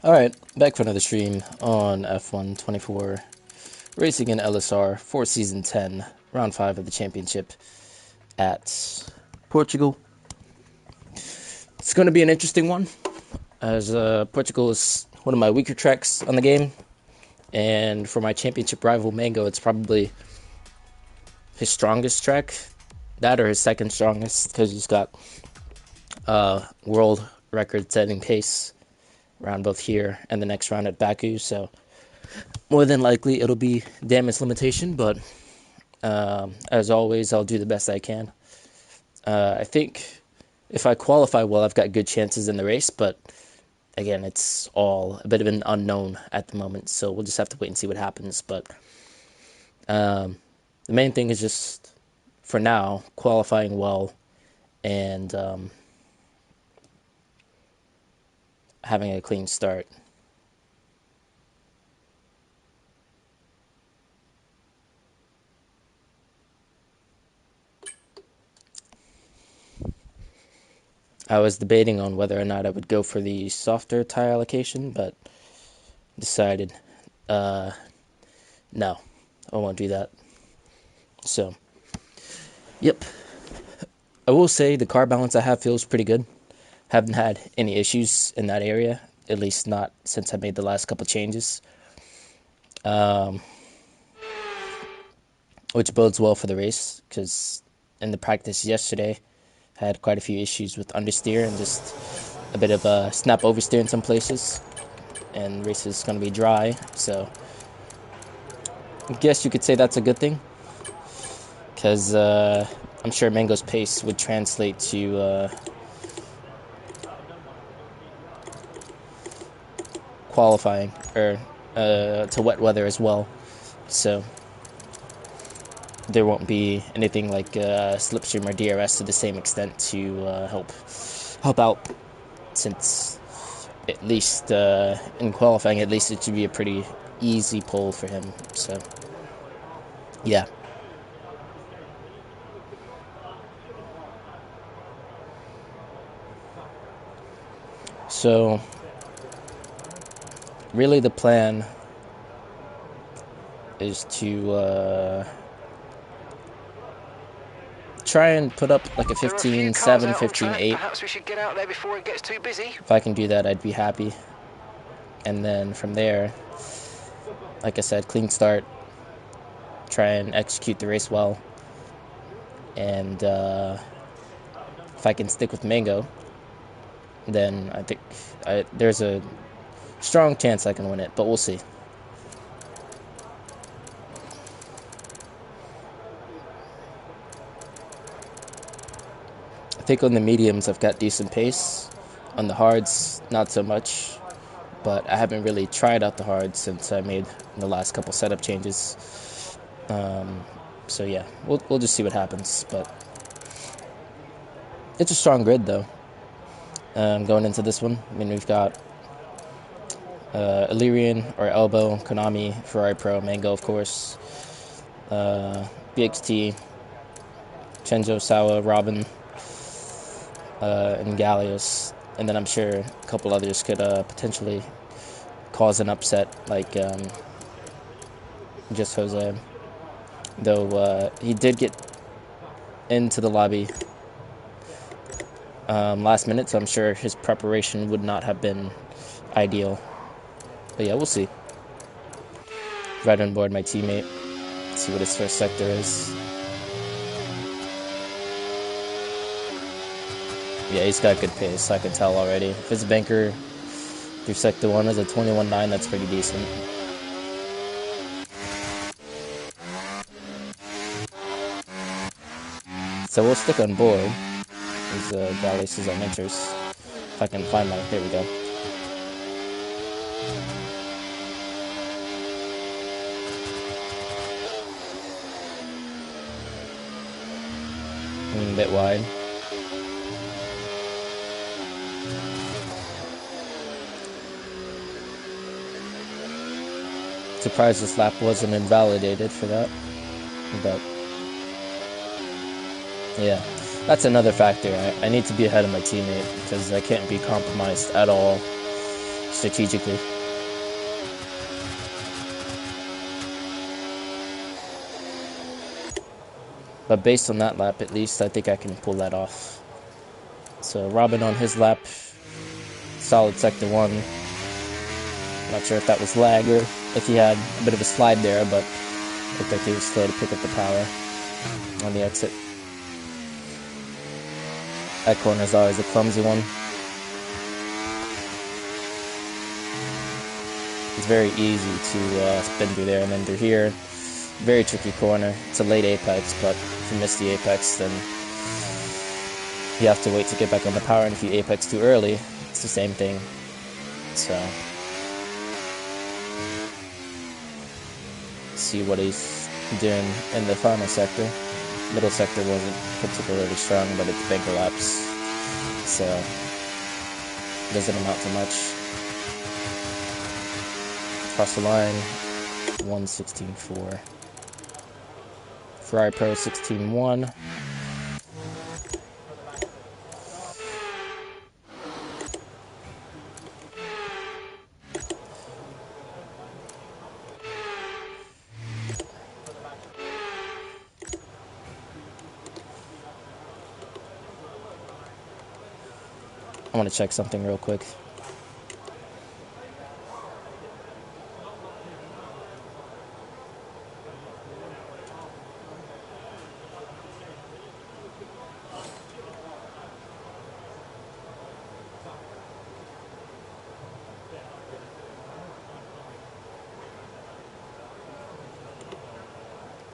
Alright, back for another stream on F1 24, racing in LSR for Season 10, Round 5 of the Championship at Portugal. It's going to be an interesting one, as Portugal is one of my weaker tracks on the game, and for my championship rival Mango, it's probably his strongest track, that or his second strongest, because he's got world record-setting pace around both here and the next round at Baku, so more than likely it'll be damage limitation, but as always, I'll do the best I can. I think if I qualify well, I've got good chances in the race, but again, it's all a bit of an unknown at the moment, so we'll just have to wait and see what happens. But the main thing is just, for now, qualifying well and having a clean start. I was debating on whether or not I would go for the softer tire allocation, but decided no, I won't do that. So, yep. I will say the car balance I have feels pretty good. Haven't had any issues in that area, at least not since I made the last couple changes. Which bodes well for the race, because in the practice yesterday, I had quite a few issues with understeer and just a bit of a snap oversteer in some places. And the race is going to be dry, so I guess you could say that's a good thing, because I'm sure Mango's pace would translate to qualifying, or to wet weather as well, so there won't be anything like slipstream or DRS to the same extent to help out, since at least in qualifying, at least it should be a pretty easy pole for him. So yeah. So really the plan is to try and put up like a 15-7, 15-8. Perhaps we should get out there before it gets too busy. If I can do that, I'd be happy. And then from there, like I said, clean start, try and execute the race well. And if I can stick with Mango, then I think there's a strong chance I can win it, but we'll see. I think on the mediums I've got decent pace. On the hards, not so much. But I haven't really tried out the hards since I made the last couple setup changes. So yeah, we'll just see what happens. But it's a strong grid though. Going into this one, I mean, we've got Illyrian or Elbow, Konami, Ferrari Pro, Mango of course, BXT, Chenzo, Sawa, Robin, and Gallios, and then I'm sure a couple others could potentially cause an upset, like just Jose, though he did get into the lobby last minute, so I'm sure his preparation would not have been ideal. But yeah, we'll see. Right on board my teammate, see what his first sector is. Yeah, he's got good pace, I can tell already. If his banker through Sector 1 is a 21.9, that's pretty decent. So we'll stick on board. These Gallius on enters. If I can find my... There we go. A bit wide. Surprised this lap wasn't invalidated for that, but yeah, That's another factor. I need to be ahead of my teammate because I can't be compromised at all strategically. But based on that lap, at least, I think I can pull that off. So Robin on his lap, solid sector 1. Not sure if that was lag or if he had a bit of a slide there, but looked like he was slow to pick up the power on the exit. That corner is always a clumsy one. It's very easy to spin through there and then through here. Very tricky corner. It's a late apex, but if you miss the apex, then you have to wait to get back on the power, and if you apex too early, it's the same thing. So, see what he's doing in the final sector. Middle sector wasn't particularly strong, but it's banker laps, so it doesn't amount to much. Across the line, 1:16.4. Ferrari Pro 16.1. I want to check something real quick.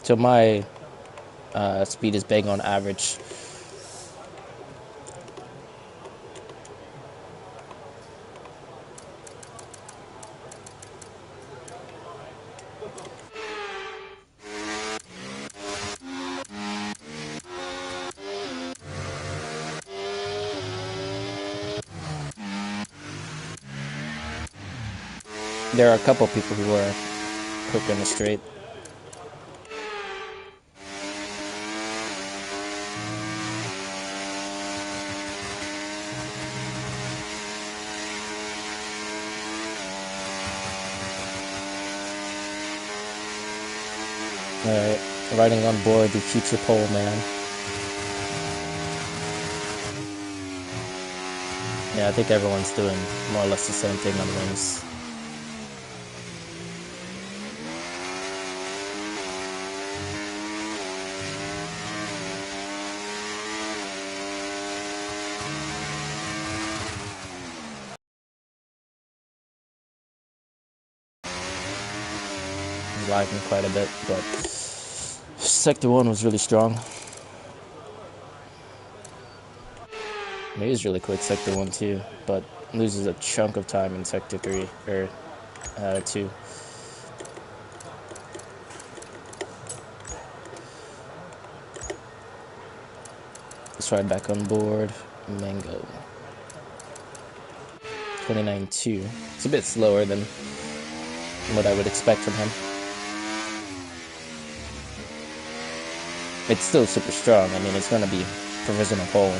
So my speed is bang on average. There are a couple people who are quick in the straight. Alright, riding on board the future pole man. Yeah, I think everyone's doing more or less the same thing on the wings. Lagging quite a bit, but sector 1 was really strong. He was really quick sector 1 too, but loses a chunk of time in sector 3 or 2. Let's ride back on board. Mango 29.2. It's a bit slower than what I would expect from him. It's still super strong. I mean, it's going to be provisional pole.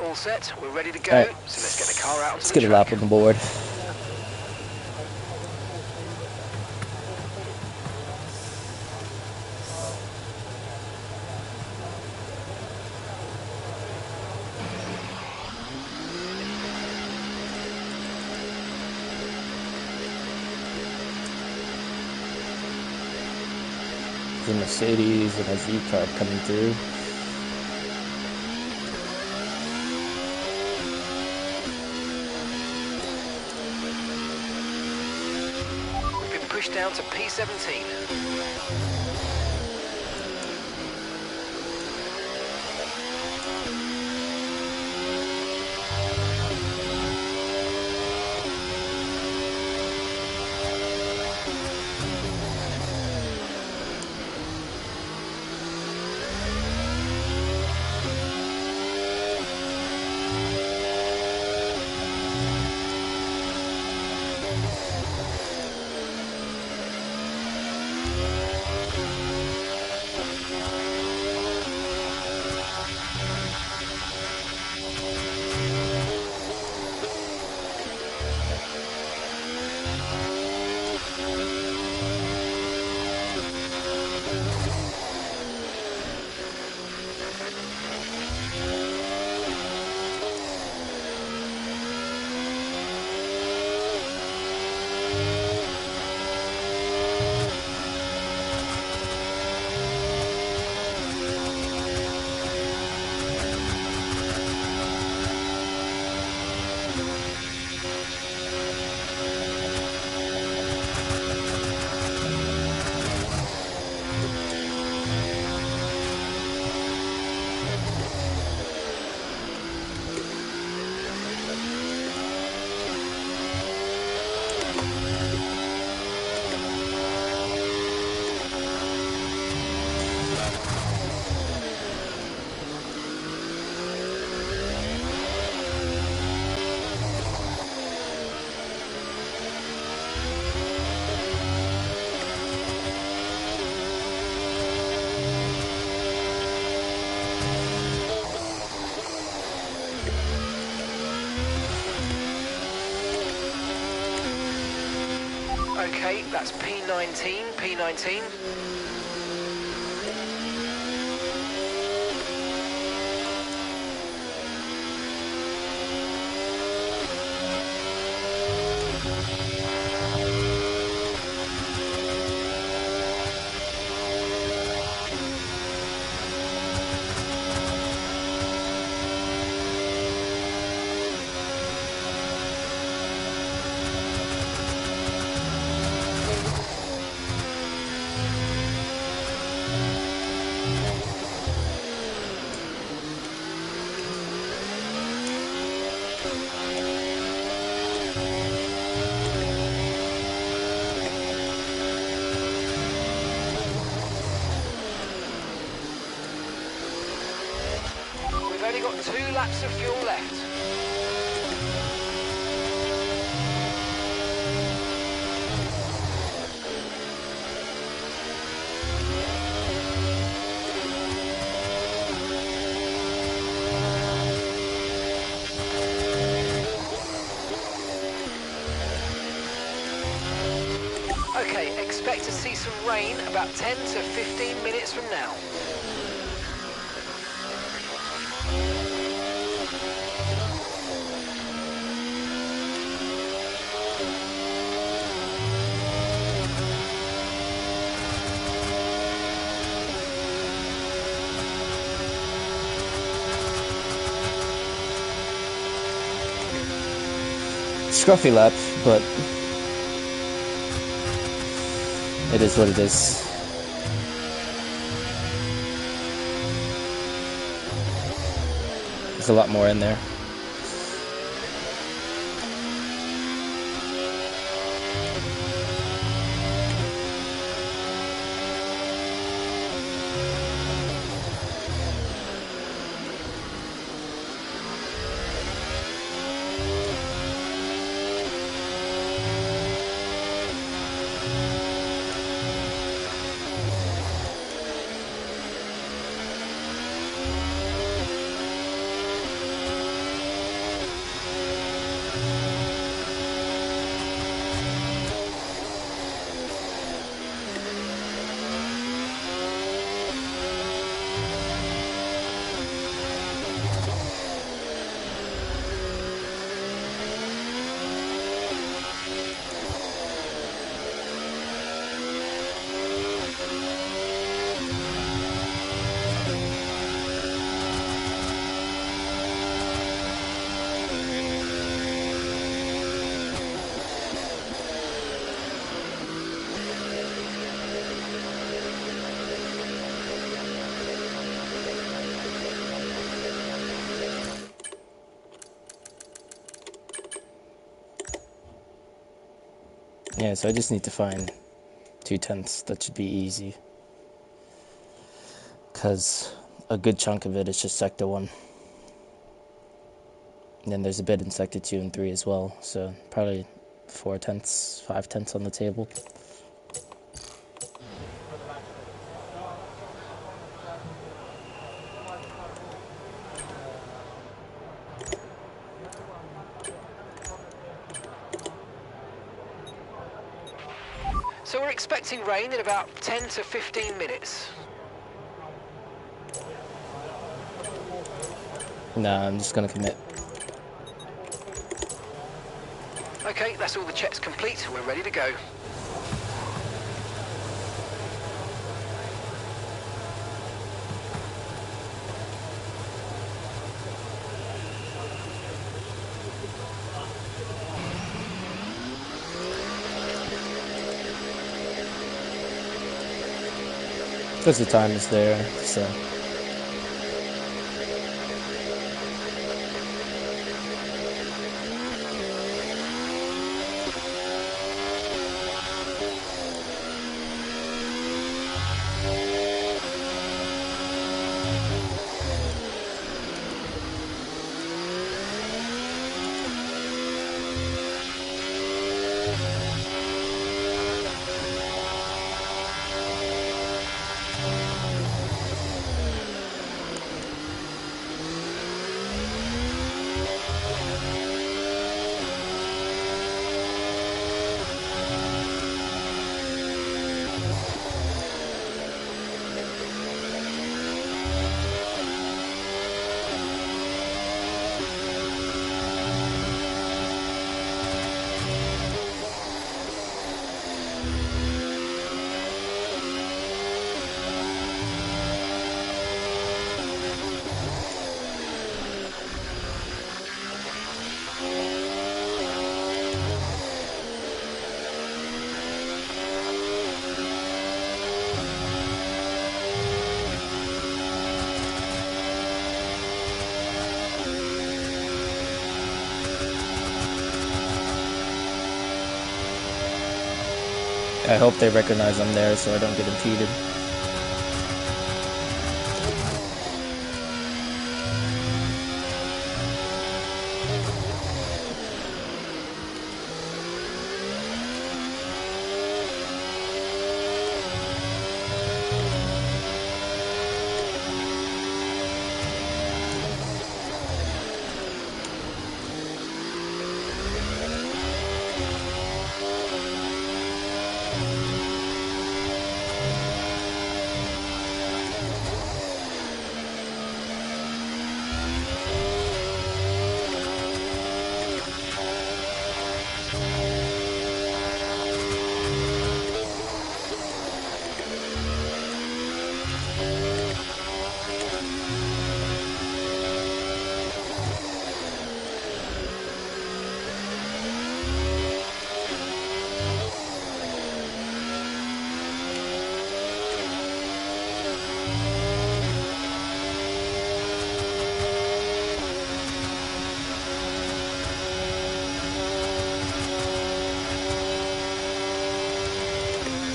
All set, we're ready to go, Right. so let's get the car out onto Let's the get a track. lap on the board. The Mercedes and a Z car coming through. We've been pushed down to P17. Okay, that's P19, P19. We've only got 2 laps of fuel left. Okay, expect to see some rain about 10 to 15 minutes from now. Scruffy lap, but it is what it is. There's a lot more in there. Yeah, so I just need to find 2/10. That should be easy. Because a good chunk of it is just Sector 1. And then there's a bit in Sector 2 and 3 as well. So probably 4/10, 5/10 on the table. So we're expecting rain in about 10 to 15 minutes. Nah, I'm just gonna commit. Okay, that's all the checks complete. We're ready to go. Because the time is there, so. I hope they recognize I'm there so I don't get impeded.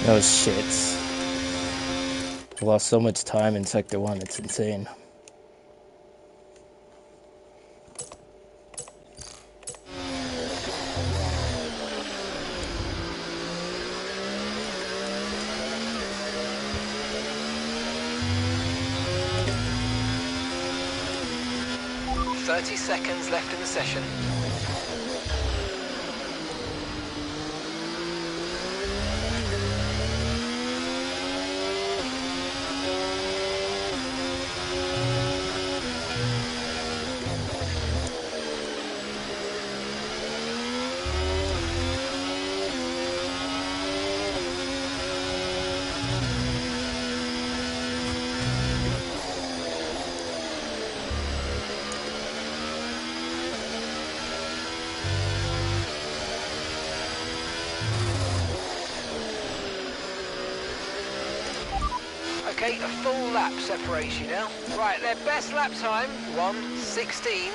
Oh shit. I lost so much time in Sector 1, it's insane. "30 seconds left in the session." Okay, a full lap separates you now. Right, their best lap time, 1:16.0.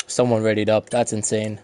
Someone readied up, that's insane.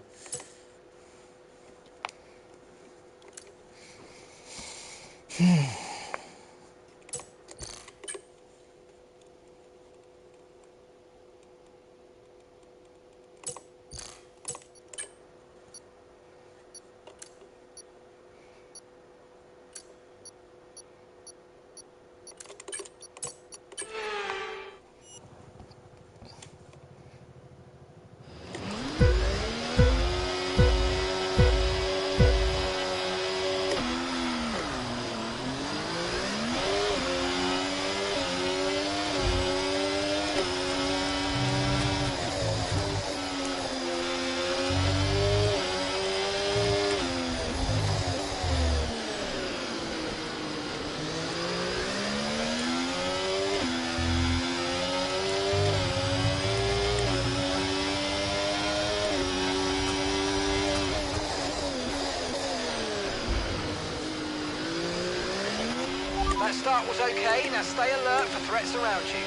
That start was okay, now stay alert for threats around you.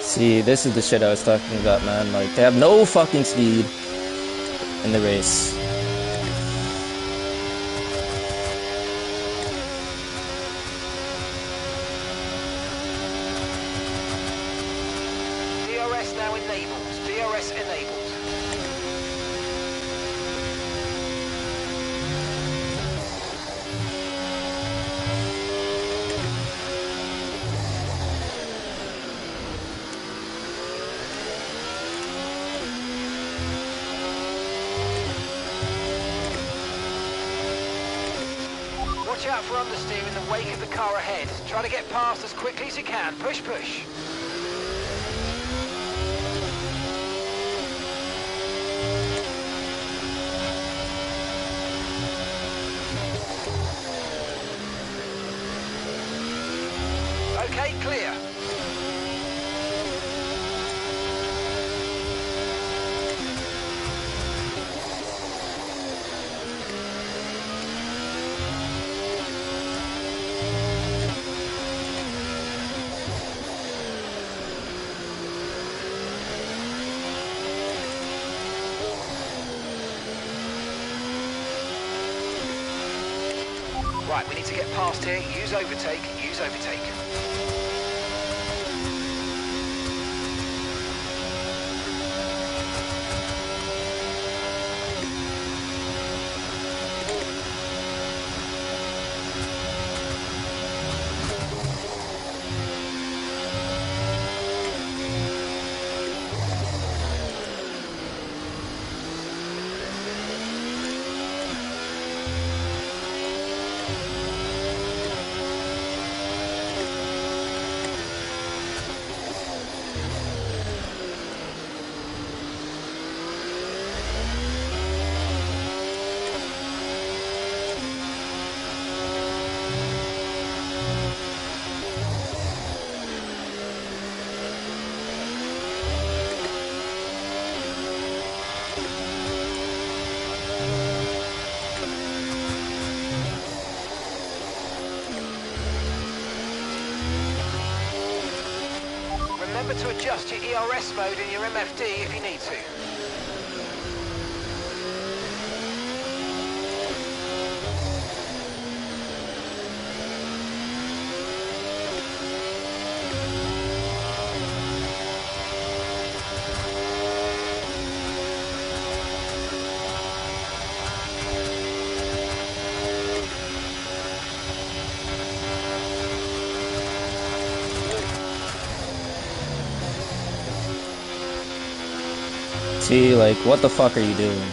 See, this is the shit I was talking about, man. Like, they have no fucking speed in the race. DRS now enabled. DRS enabled. Watch out for understeer in the wake of the car ahead. Try to get past as quickly as you can. Push, push. Okay, clear. Right, we need to get past here. Use overtake, use overtake. Remember to adjust your ERS mode in your MFD if you need to. See, like, what the fuck are you doing?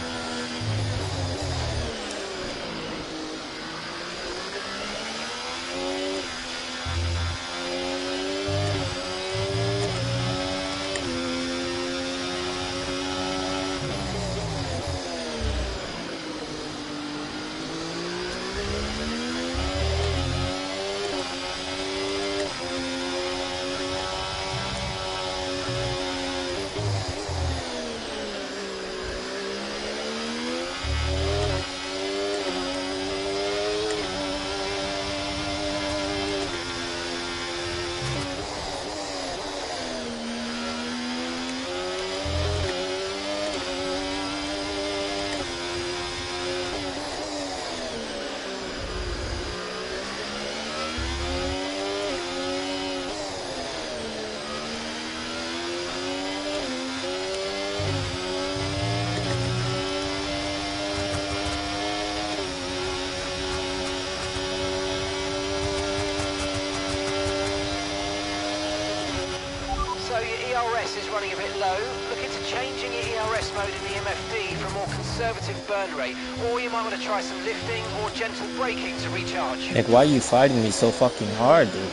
So your ERS is running a bit low. Look into changing your ERS mode in the MFD from a more conservative burn rate, or you might want to try some lifting or gentle braking to recharge. Like, why are you fighting me so fucking hard, dude?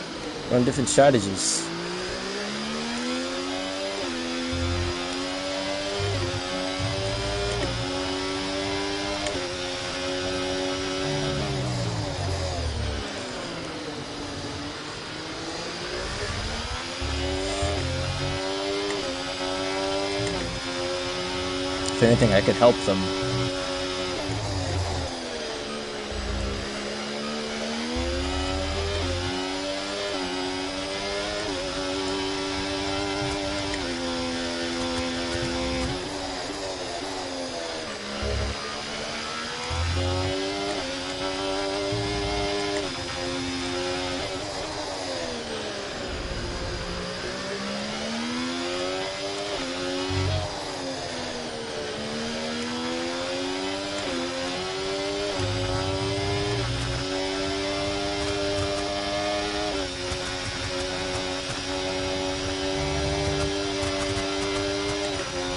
We're on different strategies. If anything, I could help them.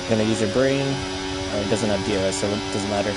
Gonna use your brain. It doesn't have DRS, so it doesn't matter.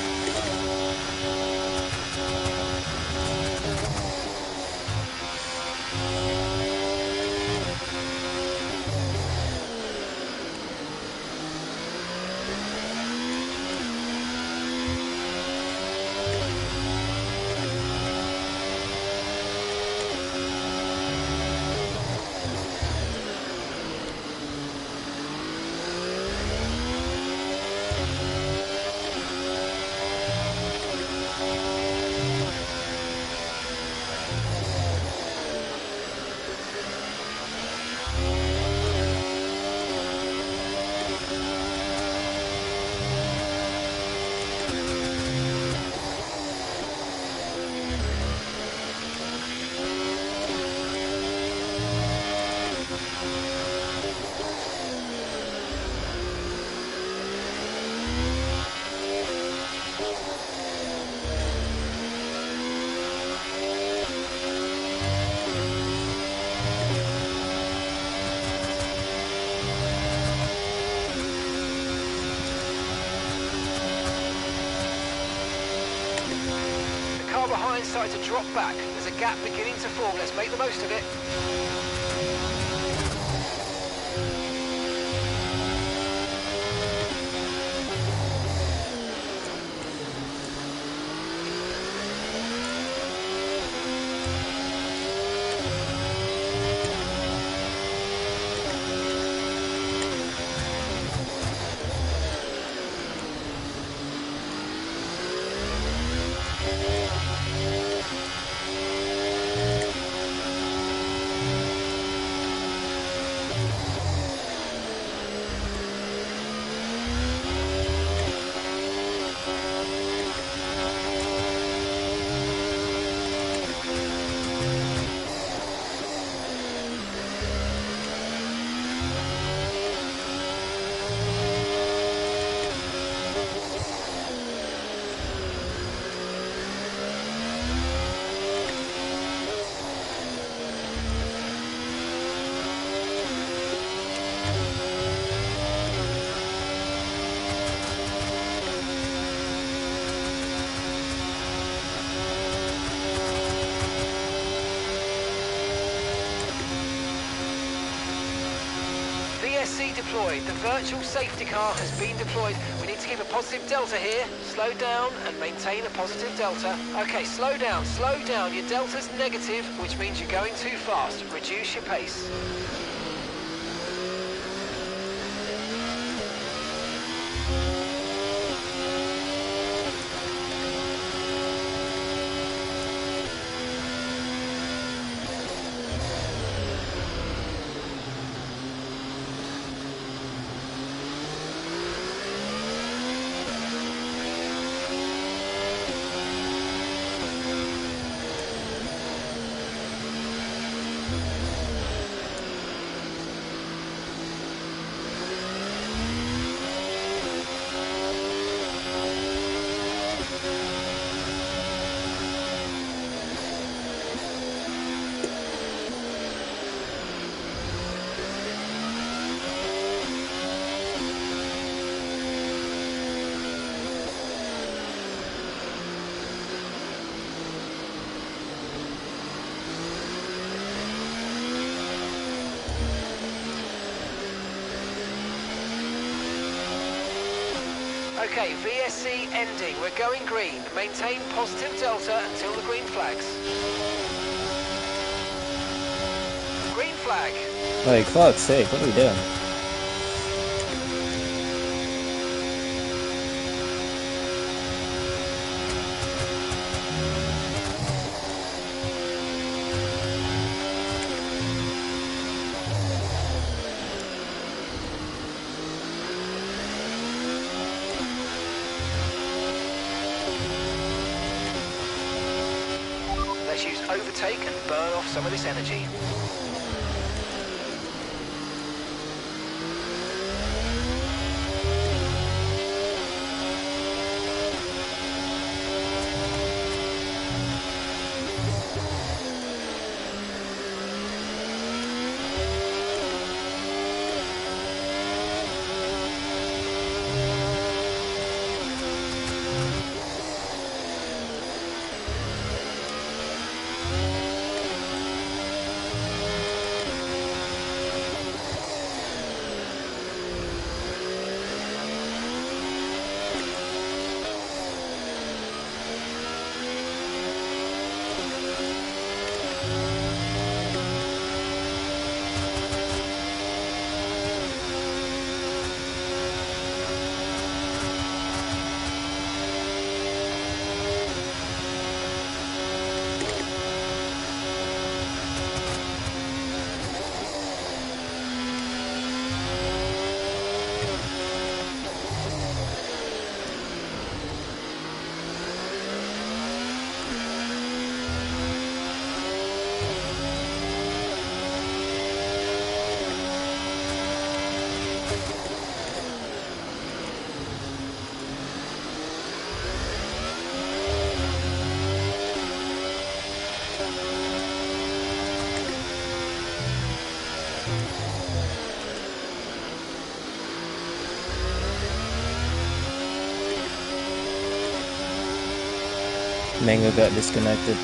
Behind started to drop back. There's a gap beginning to form. Let's make the most of it. VSC deployed. The virtual safety car has been deployed. We need to keep a positive delta here. Slow down and maintain a positive delta. Okay, slow down, slow down. Your delta's negative, which means you're going too fast. Reduce your pace. Okay, VSC ending. We're going green. Maintain positive delta until the green flags. Green flag. Like, fuck's sake, what are we doing? Let's use overtake and burn off some of this energy. Mango got disconnected.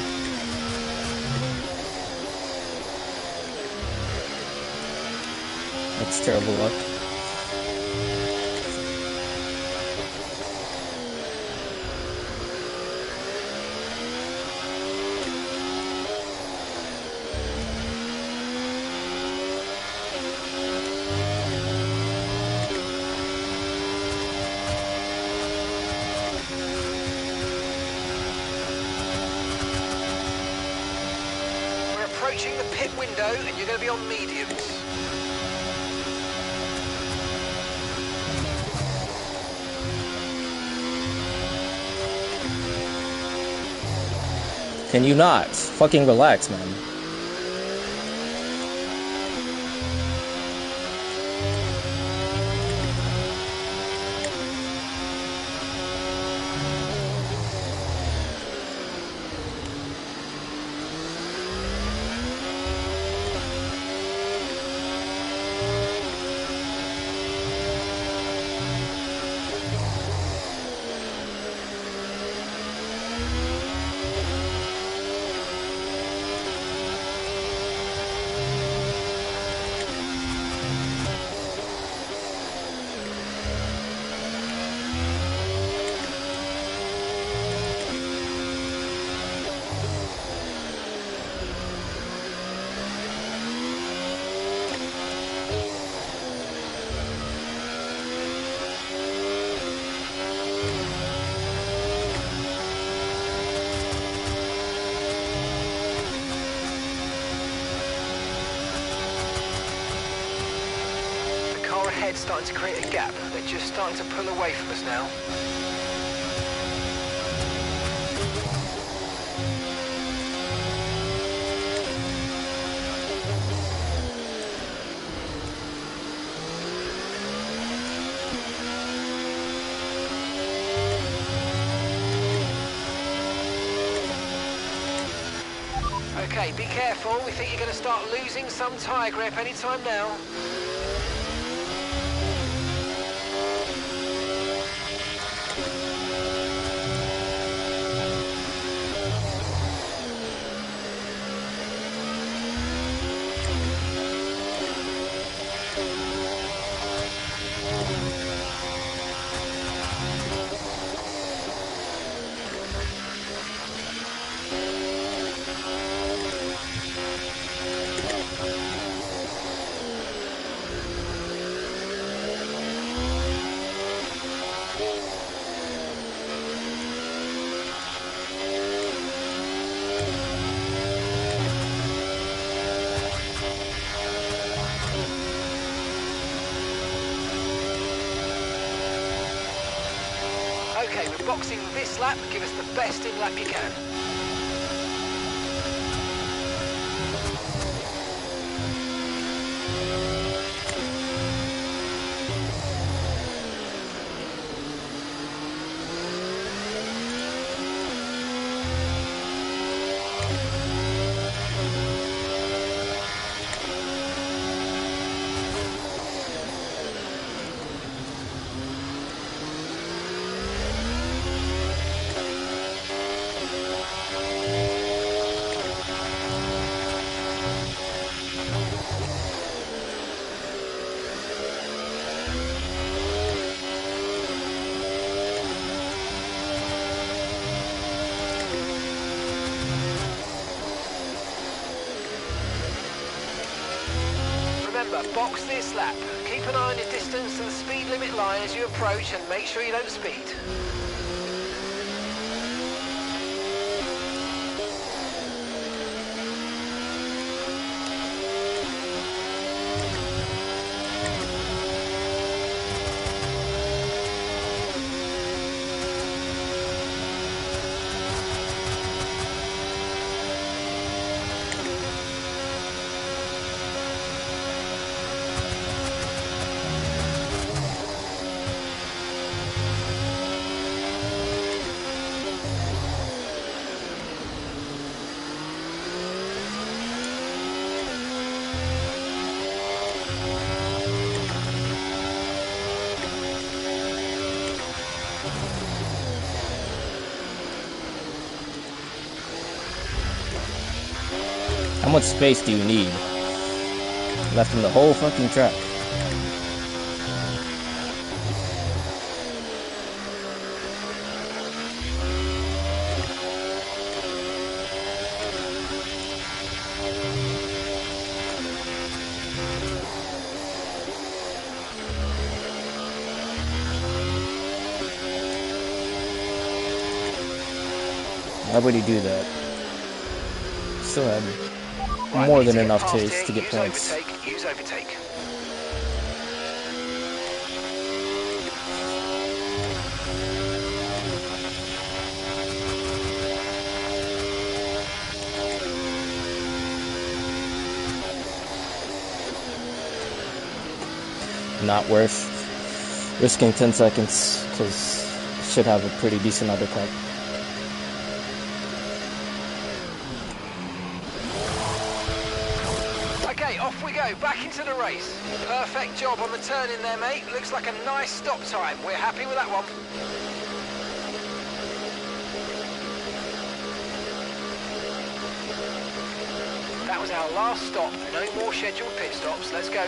That's terrible luck. We're approaching the pit window and you're going to be on mediums. Can you not? Fucking relax, man. The car ahead's starting to create a gap. They're just starting to pull away from us now. Okay, be careful. We think you're going to start losing some tyre grip anytime now. Okay, we're boxing this lap. Give us the best in lap you can. Remember, box this lap. Keep an eye on your distance to the speed limit line as you approach and make sure you don't speed. How much space do you need? Left in the whole fucking track. Why would he do that? Still have Right, more we need than to get enough past taste here. to get Use points. overtake. Use overtake. Not worth risking 10 seconds because should have a pretty decent undercut. Okay, off we go. Back into the race. Perfect job on the turn in there, mate. Looks like a nice stop time. We're happy with that one. That was our last stop. No more scheduled pit stops. Let's go.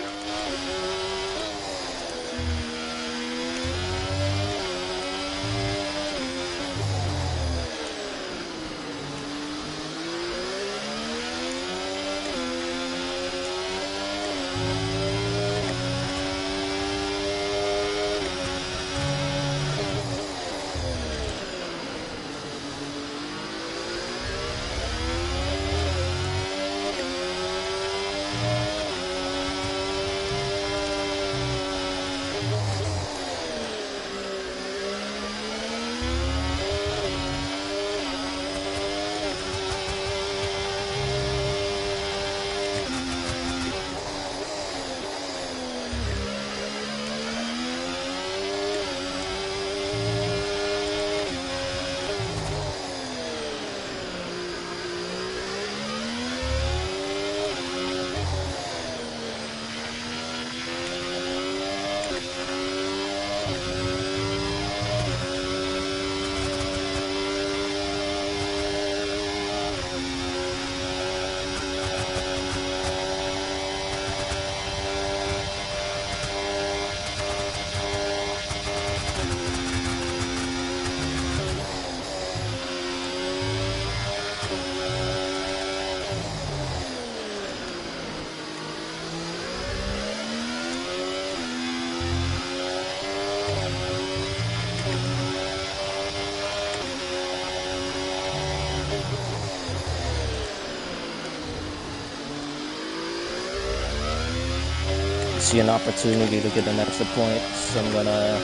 See an opportunity to get an extra point, so I'm gonna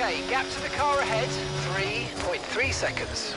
Okay, gap to the car ahead, 3.3 seconds.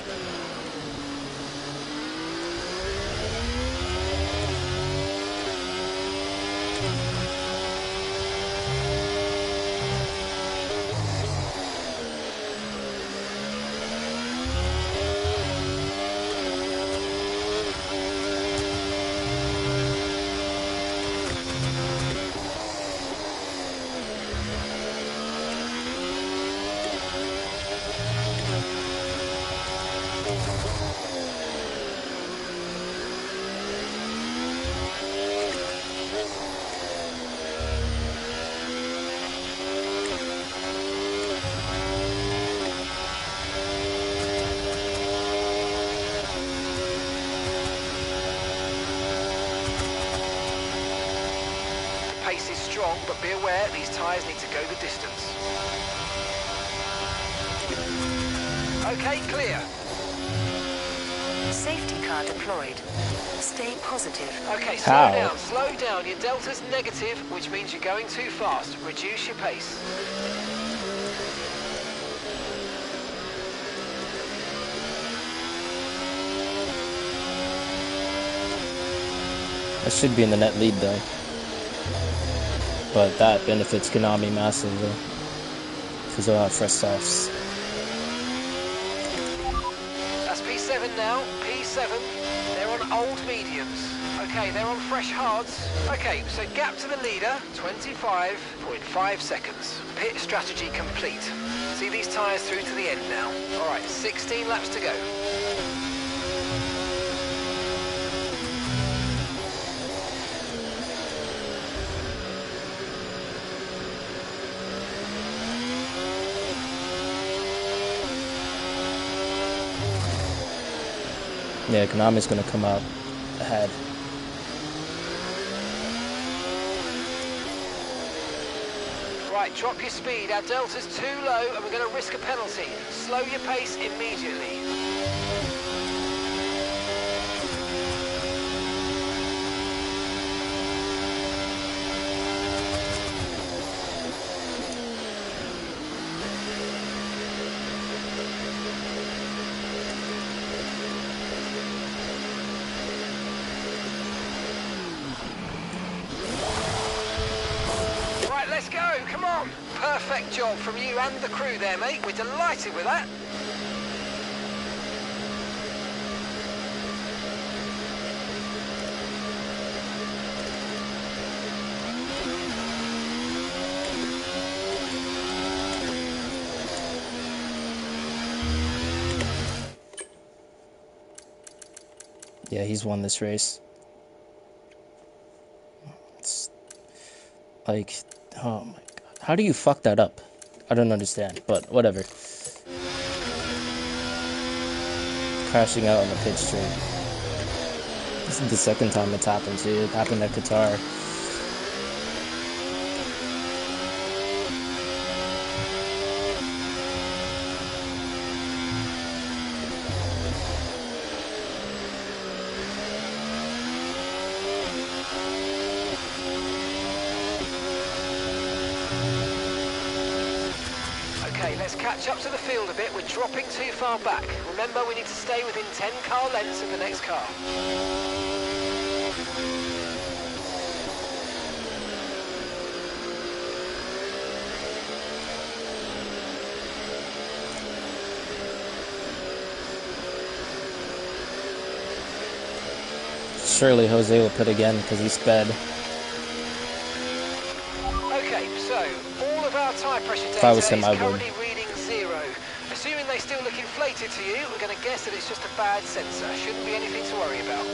Pace is strong, but be aware these tyres need to go the distance. Okay, clear. Safety car deployed. Stay positive. Okay, How? slow down. Your delta's negative, which means you're going too fast. Reduce your pace. I should be in the net lead though, but that benefits Konami massively because they'll have fresh softs. That's P7 now, P7. They're on old mediums. Okay, they're on fresh hards. Okay, so gap to the leader, 25.5 seconds. Pit strategy complete. See these tyres through to the end now. All right, 16 laps to go. Yeah, Konami's gonna come out ahead. Right, drop your speed. Our delta's too low and we're going to risk a penalty. Slow your pace immediately. Let's go, come on. Perfect job from you and the crew there, mate. We're delighted with that. Yeah, he's won this race. It's like, oh my god. How do you fuck that up? I don't understand, but whatever. Crashing out on the pit straight. This is the second time it's happened too. It happened at Qatar. Okay, let's catch up to the field a bit. We're dropping too far back. Remember, we need to stay within 10 car lengths of the next car. Surely Jose will pit again because he sped. Okay, so all of our tyre pressure If I was data him, is I would. currently reading 0. Assuming they still look inflated to you, we're going to guess that it's just a bad sensor. Shouldn't be anything to worry about.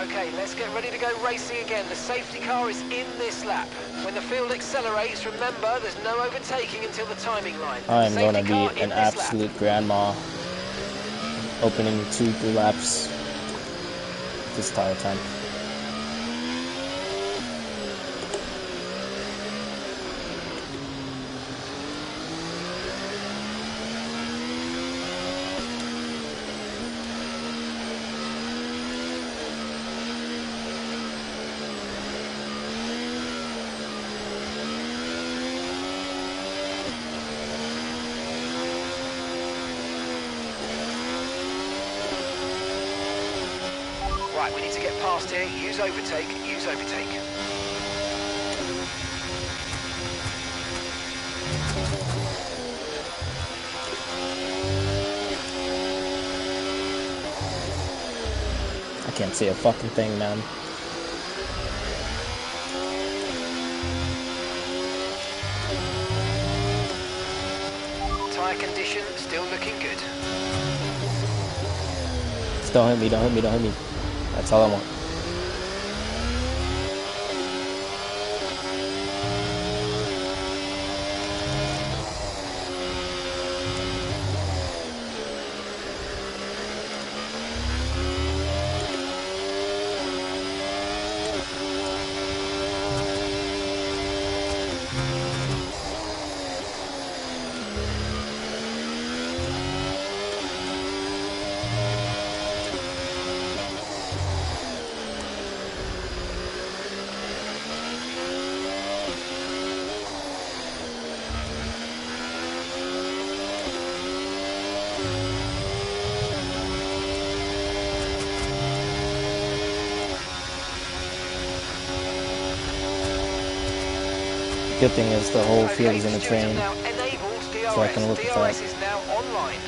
Okay, let's get ready to go racing again. The safety car is in this lap. When the field accelerates, remember there's no overtaking until the timing line. I am going Safety to be car in an this lap. absolute grandma opening 2-3 laps this entire time. Right, we need to get past here. Use overtake, use overtake. I can't see a fucking thing, man. Tyre condition still looking good. Just don't hit me, don't hit me, don't hit me. That's all I want. Good thing is the whole field is in the train, Now enabled DRS. so I can look at that. DRS is now online.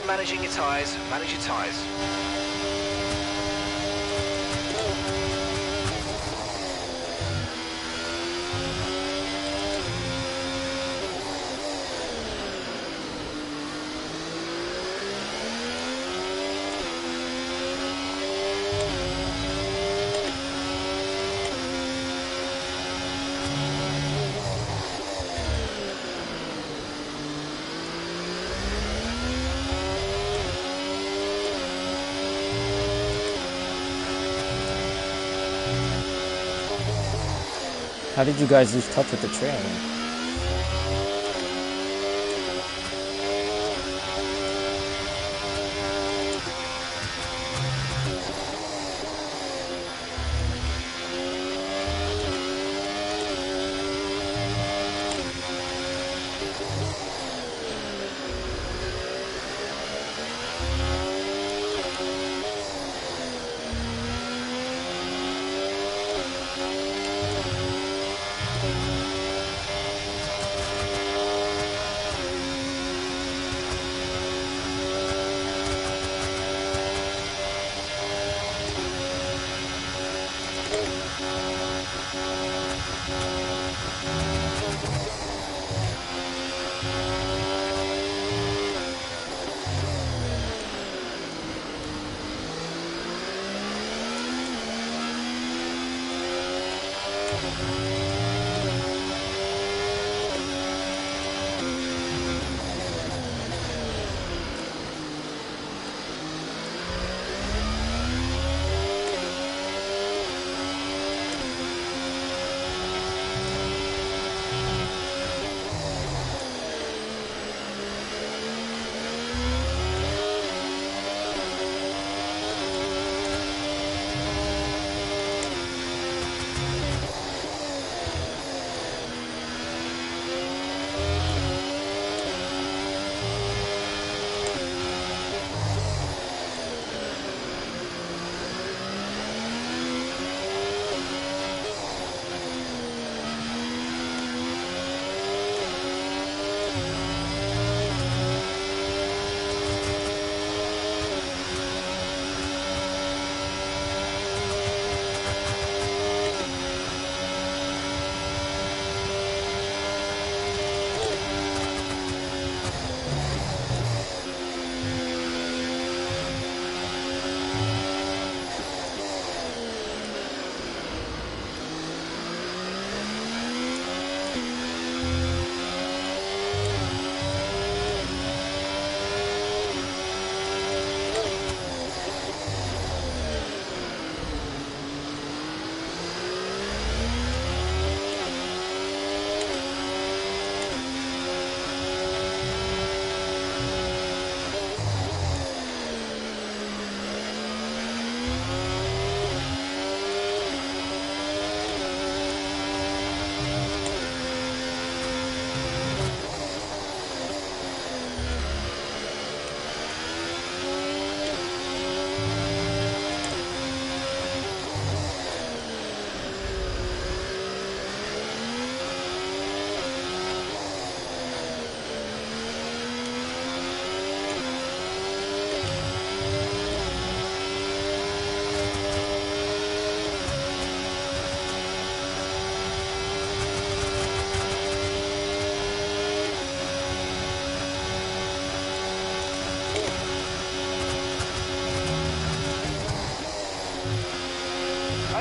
Managing your tyres, manage your tyres. How did you guys lose touch with the train?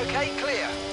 Okay, clear.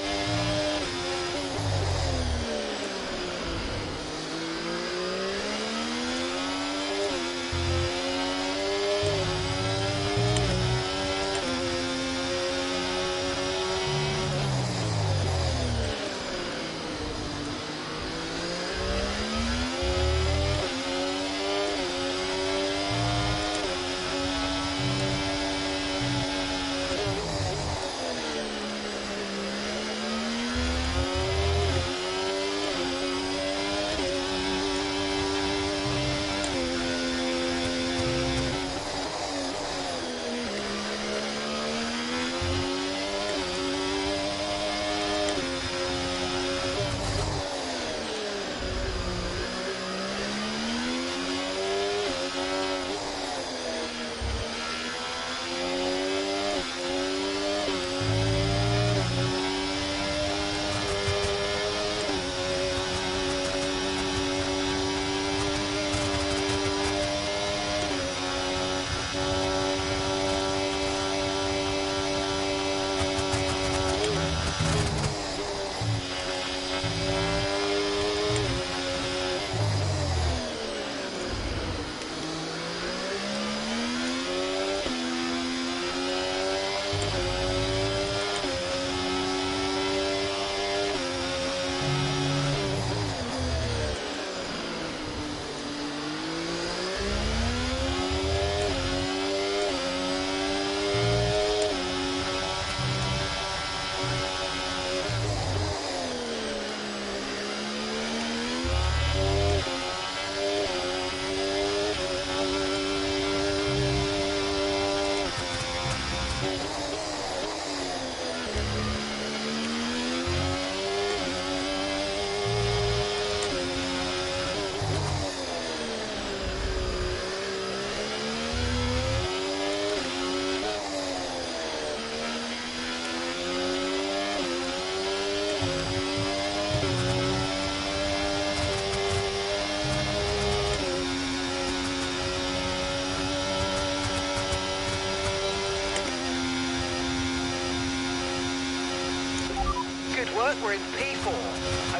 work, we're in P4.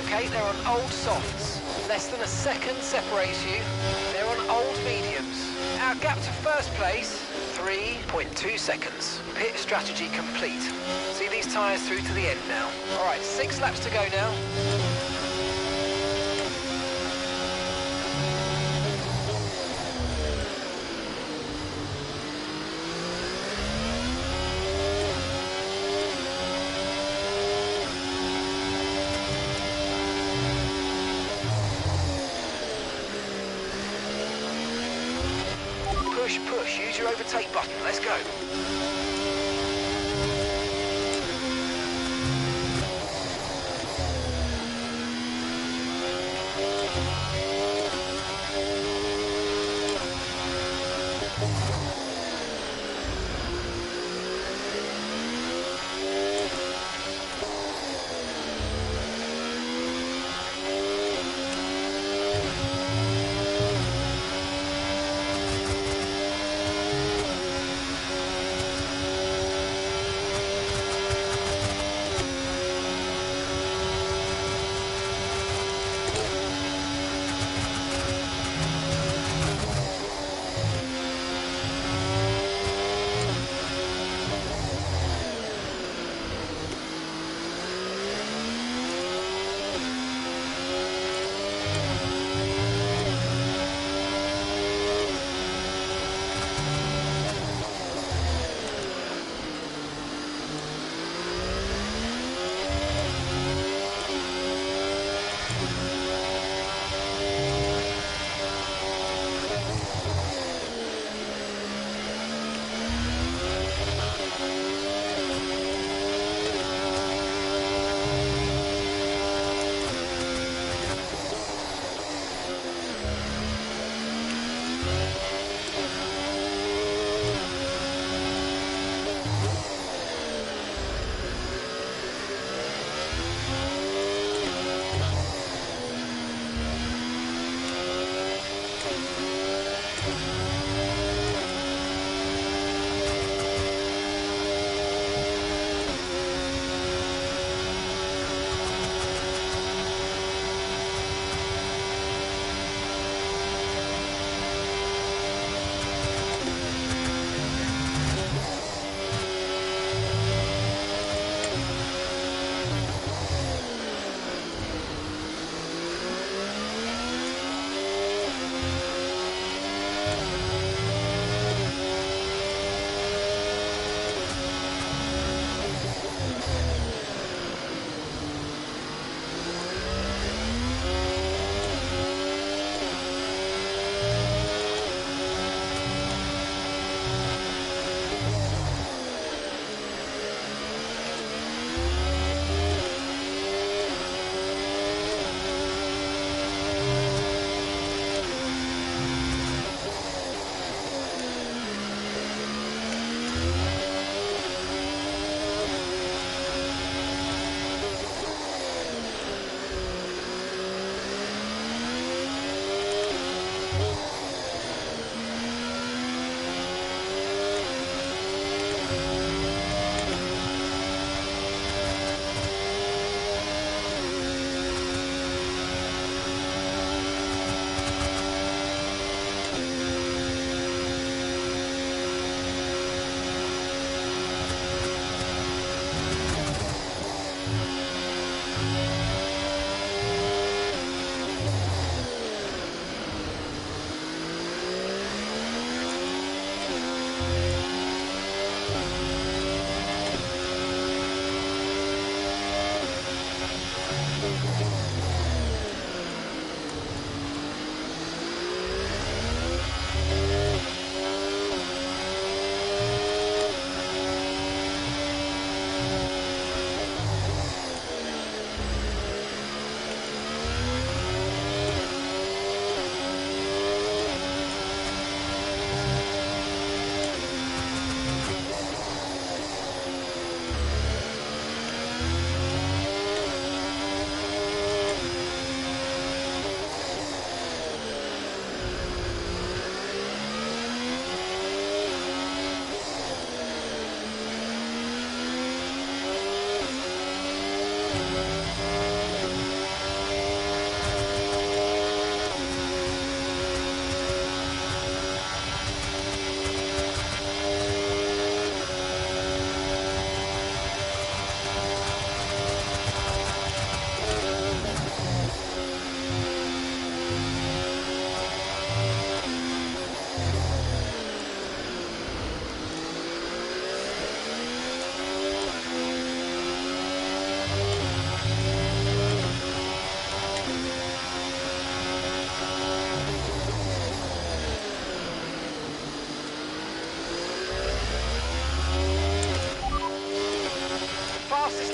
Okay, they're on old softs. Less than a second separates you. They're on old mediums. Our gap to first place, 3.2 seconds. Pit strategy complete. See these tyres through to the end now. All right, 6 laps to go now. Push, push, use your overtake button. Let's go.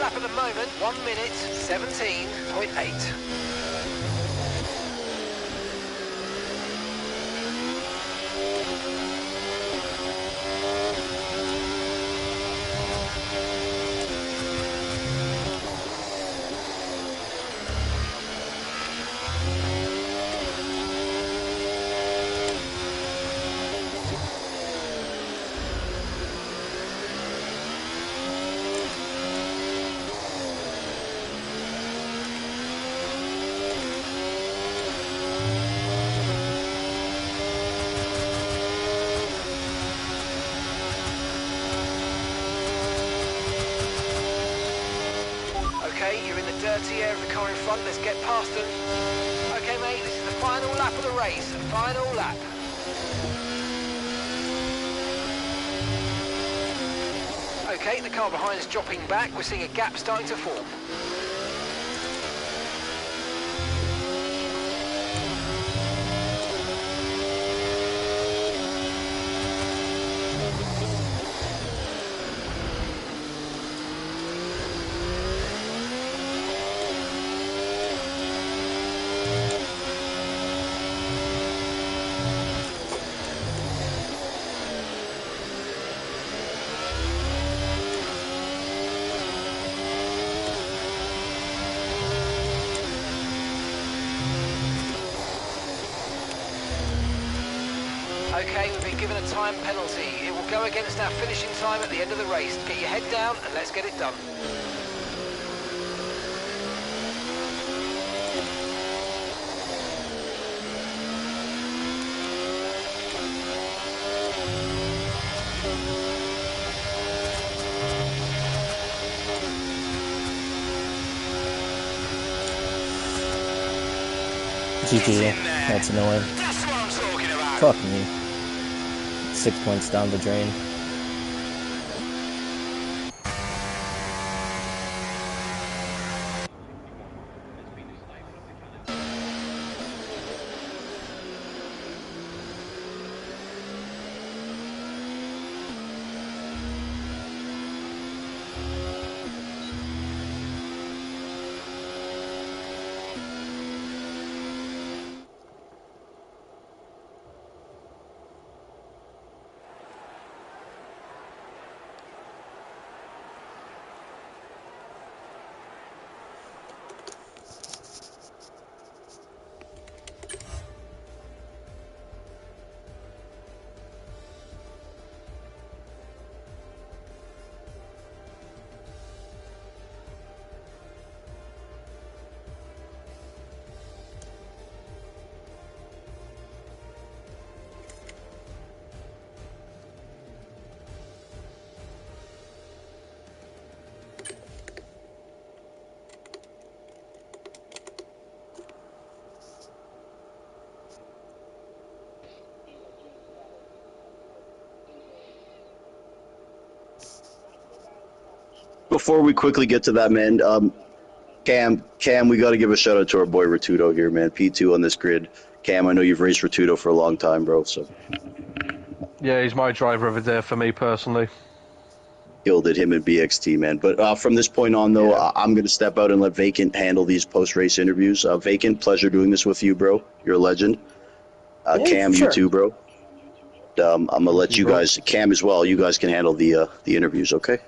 lap at the moment, 1 minute, 17.8. Okay, you're in the dirty air of the car in front. Let's get past them. Okay, mate, this is the final lap of the race. Final lap. Okay, the car behind is dropping back. We're seeing a gap starting to form. Okay, we've been given a time penalty. It will go against our finishing time at the end of the race. Get your head down and let's get it done. GG. That's annoying. That's what I'm talking about. Fuck me. 6 points down the drain. Before we quickly get to that, man, Cam, we got to give a shout out to our boy Ratudo here, man. P2 on this grid. Cam, I know you've raced Ratudo for a long time, bro. So Yeah, he's my driver of the day for me personally. killed it, him and BXT, man. But from this point on, though, Yeah. I'm going to step out and let Vacant handle these post-race interviews. Vacant, pleasure doing this with you, bro. You're a legend. Yeah, Cam, for you sure. too, bro. I'm gonna let you, you bro. guys, Cam as well. You guys can handle the interviews, okay?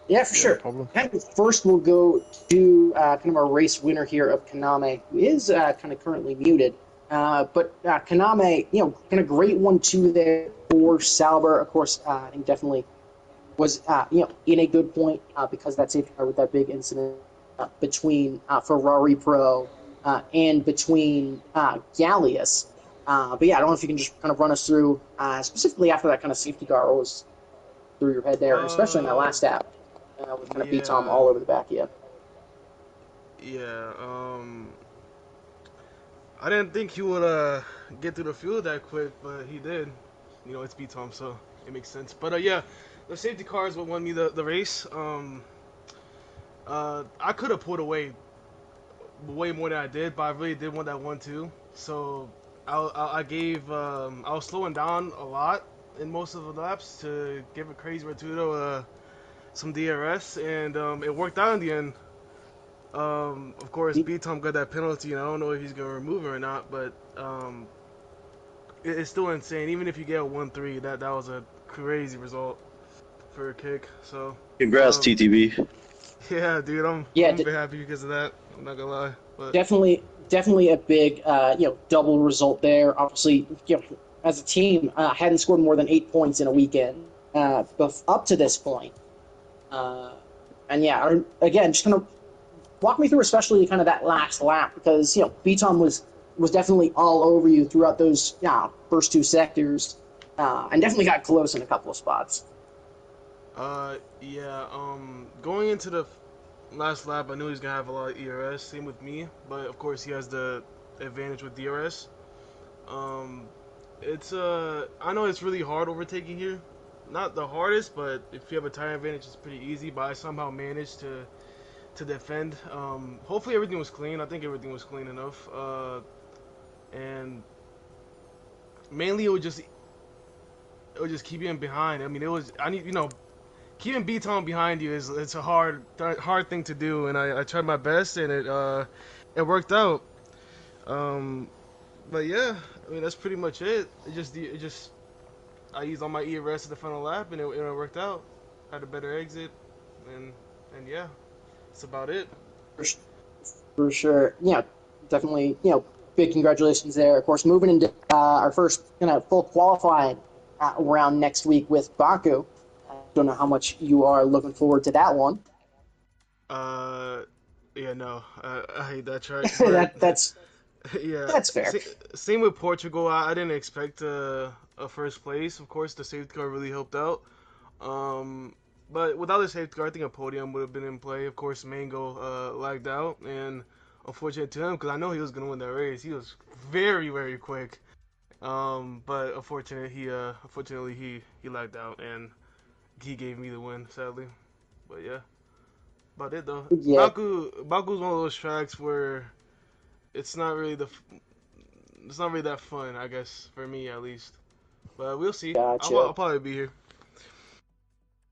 Yeah, for Yeah, sure. no problem. Kind of first, we'll go to kind of our race winner here of Kaname, who is kind of currently muted. But Kaname, kind of great 1-2 there for Sauber. Of course, I think definitely was, in a good point because that safety car with that big incident between Ferrari Pro and between Gallius. But yeah, I don't know if you can just kind of run us through specifically after that kind of safety car was through your head there, especially in that last lap. With kind of B-Tom all over the back of you. Yeah, I didn't think he would get through the field that quick, but he did. It's B-Tom, so it makes sense. But yeah, the safety car is what won me the race. I could have pulled away way more than I did, but I really did want that 1-2. So I was slowing down a lot in most of the laps to give a crazy Rotudo some DRS, and it worked out in the end. Of course, B Tom got that penalty, and I don't know if he's gonna remove it or not, but it's still insane. Even if you get a 1-3, that was a crazy result for a kick. So, Congrats, TTB. yeah, dude, I'm Yeah, a bit happy because of that. I'm not gonna lie, but definitely a big double result there. Obviously, as a team, hadn't scored more than 8 points in a weekend up to this point. And yeah, again, just kind of walk me through, especially kind of that last lap, because Beaton was definitely all over you throughout those first two sectors, and definitely got close in a couple of spots. yeah, going into the last lap, I knew he was gonna have a lot of ERS. Same with me, but of course he has the advantage with DRS. Um, it's I know it's really hard overtaking here. Not the hardest, but if you have a tire advantage, it's pretty easy. But I somehow managed to defend. Hopefully everything was clean. I think everything was clean enough. And mainly it was just keeping him behind. I mean, I need keeping B-Town behind you it's a hard thing to do, and I tried my best, and it worked out. Um, but yeah, I mean that's pretty much it. It just I used all my ERS at the final lap, and it worked out. Had a better exit, and yeah, that's about it. For sure. Yeah, definitely, big congratulations there. Of course, moving into our first kind of full qualifying round next week with Baku. Don't know how much you are looking forward to that one. Uh, yeah, no, I hate that track, but that's yeah, that's fair. same with Portugal. I didn't expect a first place. Of course, the safety car really helped out. Um, but without the safety car, I think a podium would have been in play. Of course, Mango lagged out, and unfortunate to him because I know he was gonna win that race. He was very, very quick. But unfortunately he lagged out, and he gave me the win, sadly. But yeah, about it though. Yeah, Baku's one of those tracks where it's not really it's not really that fun, I guess, for me at least. But we'll see. I'll gotcha. probably be here.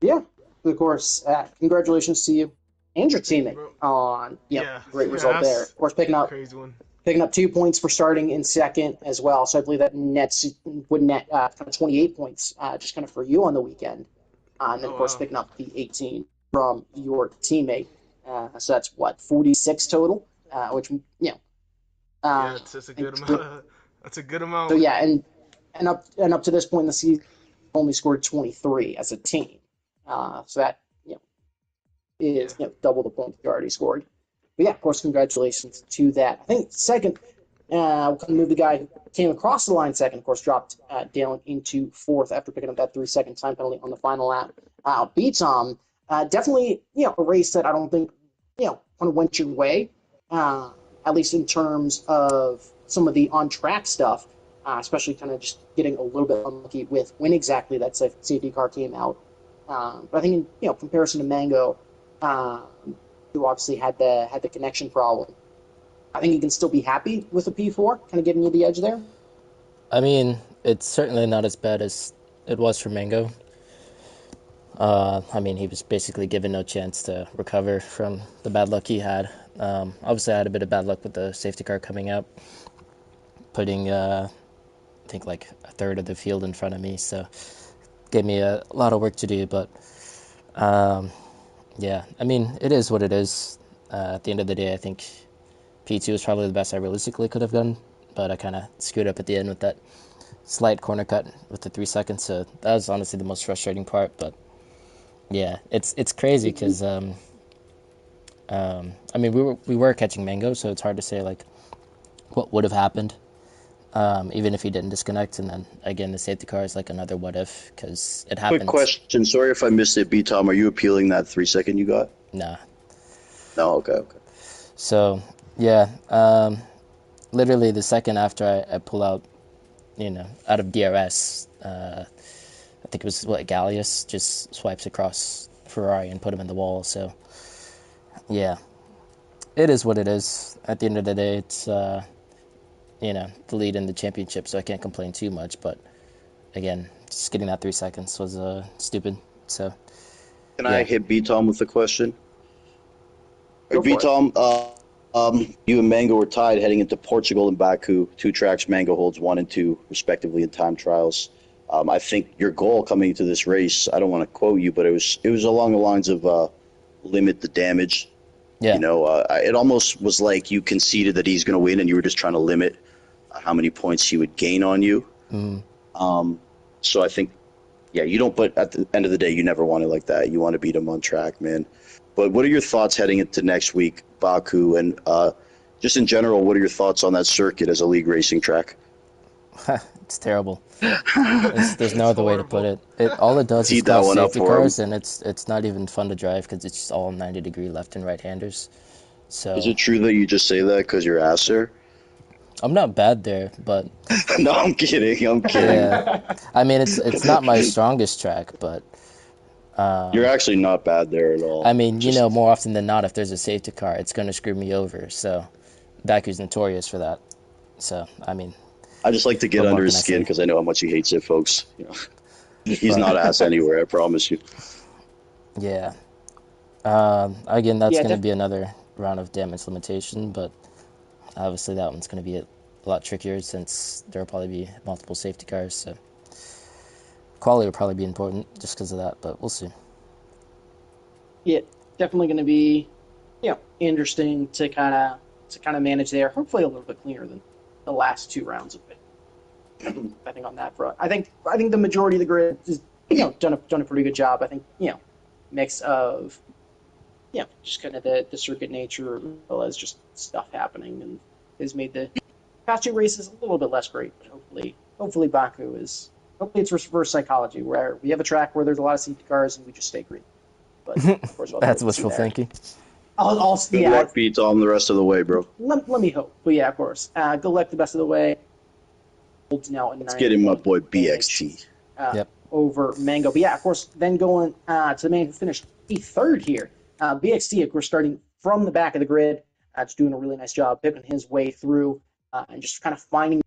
Yeah, of course. Congratulations to you and your Thank you, teammate bro. on Yeah, great yeah, result there. that's Of course, crazy one. picking up 2 points for starting in second as well. So I believe that would net kind of 28 points just kind of for you on the weekend. And then, Oh of course, wow. picking up the 18 from your teammate. So that's what, 46 total, which, Yeah, uh, it's a and good amount. That's a good so amount. yeah, and up to this point in the season, only scored 23 as a team. So that, Yeah. is double the points you already scored. But yeah, of course, congratulations to that. I think second, we'll kind of move the guy who came across the line second, of course, dropped down into fourth after picking up that 3 second time penalty on the final lap. Beats definitely, a race that I don't think, kind of went your way, at least in terms of some of the on track stuff, especially kind of just getting a little bit unlucky with when exactly that safety car came out. But I think in comparison to Mango, um, who obviously had the connection problem. I think you can still be happy with a P4, kind of giving you the edge there. I mean, it's certainly not as bad as it was for Mango. I mean, he was basically given no chance to recover from the bad luck he had. Obviously, I had a bit of bad luck with the safety car coming out, putting, I think, like a third of the field in front of me. So, gave me a lot of work to do. But, yeah, I mean, it is what it is. At the end of the day, I think P2 is probably the best I realistically could have done. But I kind of screwed up at the end with that slight corner cut with the 3 seconds. So, that was honestly the most frustrating part. But, yeah, it's crazy because I mean we were catching Mango, so it's hard to say like what would have happened even if he didn't disconnect. And then again, the safety car is like another what if because it Quick happened. question. Sorry if I missed it, B Tom. Are you appealing that 3 second you got? Nah. No, okay, okay. So yeah, literally the second after I pull out, out of DRS, I think it was what Gallius just swipes across Ferrari and put him in the wall. So yeah, it is what it is. At the end of the day, it's the lead in the championship, so I can't complain too much. But again, just getting that 3 seconds was stupid. So Can I Yeah. hit B Tom with the question? Go B for it. Tom, you and Mango were tied heading into Portugal and Baku. Two tracks Mango holds 1 and 2 respectively in time trials. I think your goal coming into this race, I don't want to quote you, but it was along the lines of limit the damage. Yeah. It almost was like you conceded that he's going to win, and you were just trying to limit how many points he would gain on you. Mm. So I think, yeah, you don't. But at the end of the day, you never want it like that. You want to beat him on track, man. But what are your thoughts heading into next week, Baku, and just in general? What are your thoughts on that circuit as a league racing track? It's terrible. There's no It's other way to put horrible. it. All it does is Teed that cause one up safety for him. cars, and it's not even fun to drive because it's just all 90-degree left and right-handers. Is So it true that you just say that because you're Acer? I'm not bad there, but No, I'm kidding. I'm kidding. yeah, I mean it's not my strongest track, but You're actually not bad there at all. I mean, Just more often than not, if there's a safety car, it's going to screw me over. So Baku's notorious for that. So I mean, I just like to get what more under can his I skin say? because I know how much he hates it, folks. He's But not ass anywhere. I promise you. yeah, again, that's Yeah, going to be another round of damage limitation, but obviously that one's going to be a lot trickier since there will probably be multiple safety cars. So quality will probably be important just because of that, but we'll see. yeah, definitely going to be, interesting to kind of manage there. Hopefully, a little bit cleaner than the last two rounds of it. I think on that front, I think the majority of the grid is done a pretty good job. I think mix of just kind of the circuit nature as well as just stuff happening and has made the past two races a little bit less great. But hopefully Baku is hopefully it's reverse psychology where we have a track where there's a lot of safety cars and we just stay green. But of course, we'll have to That's wait and see wishful there. thinking. Good Yeah, luck, Pete, Tom, the rest of the way, bro. let me hope. But yeah, of course. Good luck the best of the way. Holds now a Let's get in my 9-point boy advantage, BXT. Yep. over Mango. But yeah, of course, then going to the man who finished third here. BXT, of course, starting from the back of the grid, just doing a really nice job picking his way through and just kind of finding